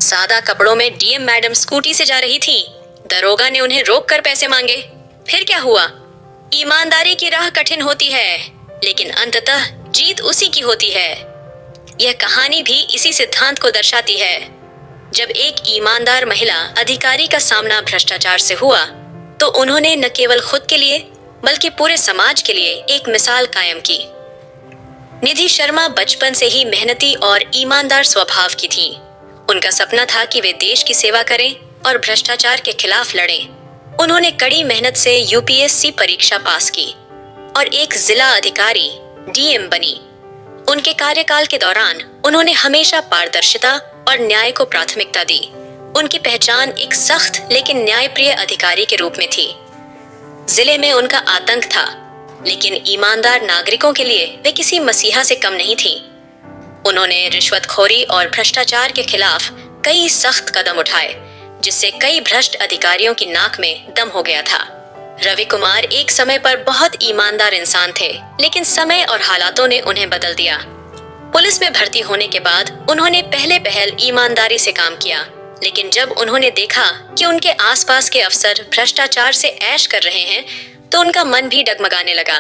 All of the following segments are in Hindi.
सादा कपड़ों में डीएम मैडम स्कूटी से जा रही थी। दरोगा ने उन्हें रोककर पैसे मांगे। फिर क्या हुआ? ईमानदारी की राह कठिन होती है, लेकिन अंततः जीत उसी की होती है। यह कहानी भी इसी सिद्धांत को दर्शाती है। जब एक ईमानदार महिला अधिकारी का सामना भ्रष्टाचार से हुआ, तो उन्होंने न केवल खुद के लिए बल्कि पूरे समाज के लिए एक मिसाल कायम की। निधि शर्मा बचपन से ही मेहनती और ईमानदार स्वभाव की थीं। उनका सपना था कि वे देश की सेवा करें और भ्रष्टाचार के खिलाफ लड़ें। उन्होंने कड़ी मेहनत से यूपीएससी परीक्षा पास की और एक जिला अधिकारी डीएम बनी। उनके कार्यकाल के दौरान उन्होंने हमेशा पारदर्शिता और न्याय को प्राथमिकता दी। उनकी पहचान एक सख्त लेकिन न्यायप्रिय अधिकारी के रूप में थी। जिले में उनका आतंक था, लेकिन ईमानदार नागरिकों के लिए वे किसी मसीहा से कम नहीं थी। उन्होंने रिश्वतखोरी और भ्रष्टाचार के खिलाफ कई सख्त कदम उठाए, जिससे कई भ्रष्ट अधिकारियों की नाक में दम हो गया था। रवि कुमार एक समय पर बहुत ईमानदार इंसान थे, लेकिन समय और हालातों ने उन्हें बदल दिया। पुलिस में भर्ती होने के बाद उन्होंने पहले पहल ईमानदारी से काम किया, लेकिन जब उन्होंने देखा कि उनके आसपास के अफसर भ्रष्टाचार से ऐश कर रहे हैं, तो उनका मन भी डगमगाने लगा।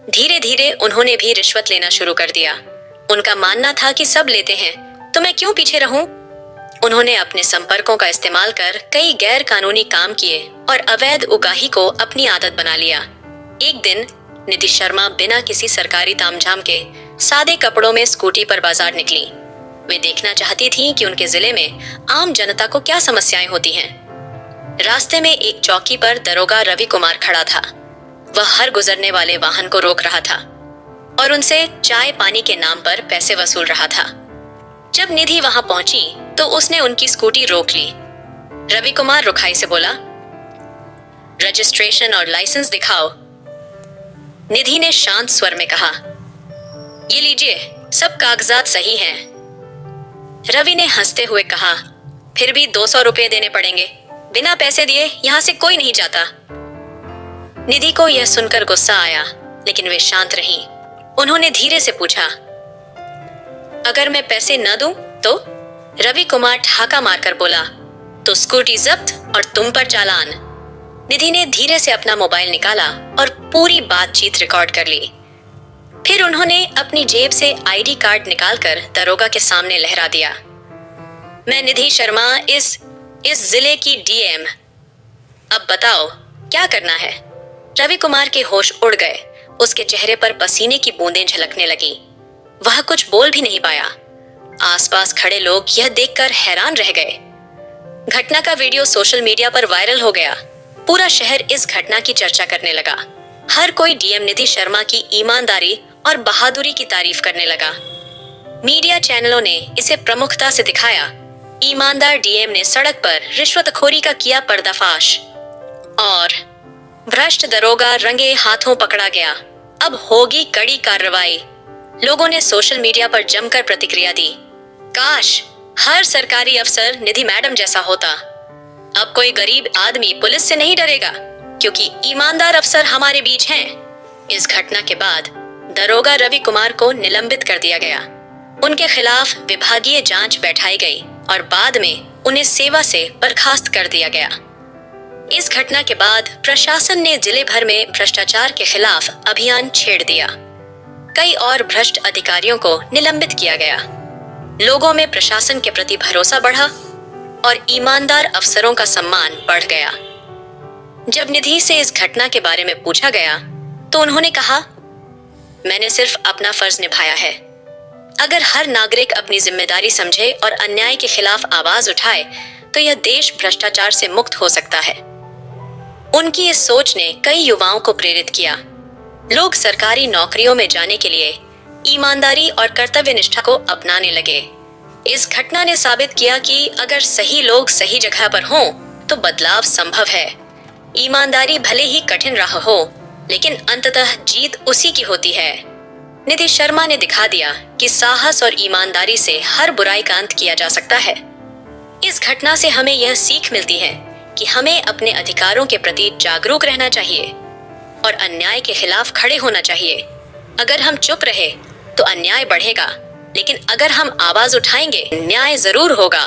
धीरे धीरे उन्होंने भी रिश्वत लेना शुरू कर दिया। उनका मानना था कि सब लेते हैं, तो मैं क्यों पीछे रहूं? उन्होंने अपने संपर्कों का इस्तेमाल कर कई गैर कानूनी काम किए और अवैध उगाही को अपनी आदत बना लिया। एक दिन निधि शर्मा बिना किसी सरकारी तामझाम के सादे कपड़ों में स्कूटी पर बाजार निकली। वे देखना चाहती थीं कि उनके जिले में आम जनता को क्या समस्याएं होती हैं। रास्ते में एक चौकी पर दरोगा रवि कुमार खड़ा था। वह हर गुजरने वाले वाहन को रोक रहा था और उनसे चाय पानी के नाम पर पैसे वसूल रहा था। जब निधि वहां पहुंची तो उसने उनकी स्कूटी रोक ली। रवि कुमार रुखाई से बोला, रजिस्ट्रेशन और लाइसेंस दिखाओ। निधि ने शांत स्वर में कहा, ये लीजिए, सब कागजात सही हैं। रवि ने हंसते हुए कहा, फिर भी 200 रुपए देने पड़ेंगे। बिना पैसे दिए यहां से कोई नहीं जाता। निधि को यह सुनकर गुस्सा आया, लेकिन वे शांत रहीं। उन्होंने धीरे से पूछा, अगर मैं पैसे न दूं तो? रवि कुमार ठहाका मारकर बोला, तो स्कूटी जब्त और तुम पर चालान। निधि ने धीरे से अपना मोबाइल निकाला और पूरी बातचीत रिकॉर्ड कर ली। फिर उन्होंने अपनी जेब से आईडी कार्ड निकालकर दरोगा के सामने लहरा दिया। मैं निधि शर्मा, इस जिले की डीएम। अब बताओ क्या करना है? रवि कुमार के होश उड़ गए। उसके चेहरे पर पसीने की बूंदें झलकने लगी। वह कुछ बोल भी नहीं पाया। आसपास खड़े लोग यह देखकर हैरान रह गए। घटना का वीडियो सोशल मीडिया पर वायरल हो गया। पूरा शहर इस घटना की चर्चा करने लगा। हर कोई डीएम निधि शर्मा की ईमानदारी और बहादुरी की तारीफ करने लगा। मीडिया चैनलों ने इसे प्रमुखता से दिखाया। ईमानदार डीएम ने सड़क पर रिश्वतखोरी का किया पर्दाफाश और भ्रष्ट दरोगा रंगे हाथों पकड़ा गया। अब होगी कड़ी कार्रवाई। लोगों ने सोशल मीडिया पर जमकर प्रतिक्रिया दी। काश हर सरकारी अफसर निधि मैडम जैसा होता। अब कोई गरीब आदमी पुलिस से नहीं डरेगा, क्योंकि ईमानदार अफसर हमारे बीच हैं। इस घटना के बाद दरोगा रवि कुमार को निलंबित कर दिया गया। उनके खिलाफ विभागीय जांच बैठाई गई और बाद में उन्हें सेवा से बर्खास्त कर दिया गया। इस घटना के बाद प्रशासन ने जिले भर में भ्रष्टाचार के खिलाफ अभियान छेड़ दिया। कई और भ्रष्ट अधिकारियों को निलंबित किया गया। लोगों में प्रशासन के प्रति भरोसा बढ़ा और ईमानदार अफसरों का सम्मान बढ़ गया। जब निधि से इस घटना के बारे में पूछा गया तो उन्होंने कहा, मैंने सिर्फ अपना फर्ज निभाया है। अगर हर नागरिक अपनी जिम्मेदारी समझे और अन्याय के खिलाफ आवाज उठाए तो यह देश भ्रष्टाचार से मुक्त हो सकता है। उनकी इस सोच ने कई युवाओं को प्रेरित किया। लोग सरकारी नौकरियों में जाने के लिए ईमानदारी और कर्तव्य निष्ठा को अपनाने लगे। इस घटना ने साबित किया कि अगर सही लोग सही जगह पर हों तो बदलाव संभव है। ईमानदारी भले ही कठिन राह हो, लेकिन अंततः जीत उसी की होती है। निधि शर्मा ने दिखा दिया कि साहस और ईमानदारी से हर बुराई का अंत किया जा सकता है। इस घटना से हमें यह सीख मिलती है कि हमें अपने अधिकारों के प्रति जागरूक रहना चाहिए और अन्याय के खिलाफ खड़े होना चाहिए। अगर हम चुप रहे तो अन्याय बढ़ेगा, लेकिन अगर हम आवाज उठाएंगे, न्याय जरूर होगा।